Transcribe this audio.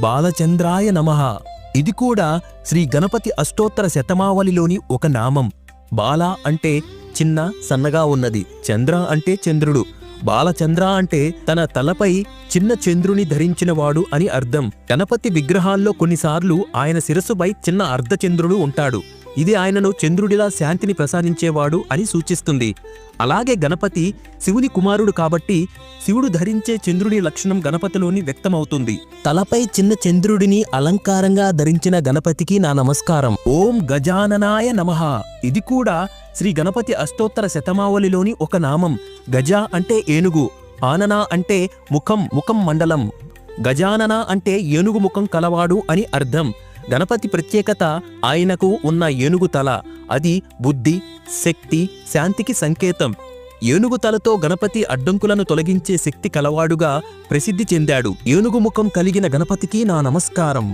బాలచంద్రాయ నమః. ఇది కూడా శ్రీ గణపతి అష్టోత్తర శతమావళిలోని ఒక నామం. బాల అంటే చిన్న సన్నగా ఉన్నది, చంద్ర అంటే చంద్రుడు. బాలచంద్ర అంటే తన తలపై చిన్న చంద్రుని ధరించినవాడు అని అర్థం. గణపతి విగ్రహాల్లో కొన్నిసార్లు ఆయన శిరస్సుపై చిన్న అర్ధచంద్రుడు ఉంటాడు. ఇది ఆయనను చంద్రుడిలా శాంతిని ప్రసాదించేవాడు అని సూచిస్తుంది. అలాగే గణపతి శివుని కుమారుడు కాబట్టి శివుడు ధరించే చంద్రుని లక్షణం గణపతిలోని వ్యక్తమవుతుంది. తలపై చిన్న చంద్రుడిని అలంకారంగా ధరించిన గణపతికి నా నమస్కారం. ఓం గజాననాయ నమః. ఇది కూడా శ్రీ గణపతి అష్టోత్తర శతమావళిలోని ఒక నామం. గజ అంటే ఏనుగు, ఆనన అంటే ముఖం మండలం. గజానన అంటే ఏనుగు ముఖం కలవాడు అని అర్థం. గణపతి ప్రత్యేకత ఆయనకు ఉన్న ఏనుగు తల. అది బుద్ధి, శక్తి, శాంతికి సంకేతం. ఏనుగు తలతో గణపతి అడ్డంకులను తొలగించే శక్తి కలవాడుగా ప్రసిద్ధి చెందాడు. ఏనుగు ముఖం కలిగిన గణపతికి నా నమస్కారం.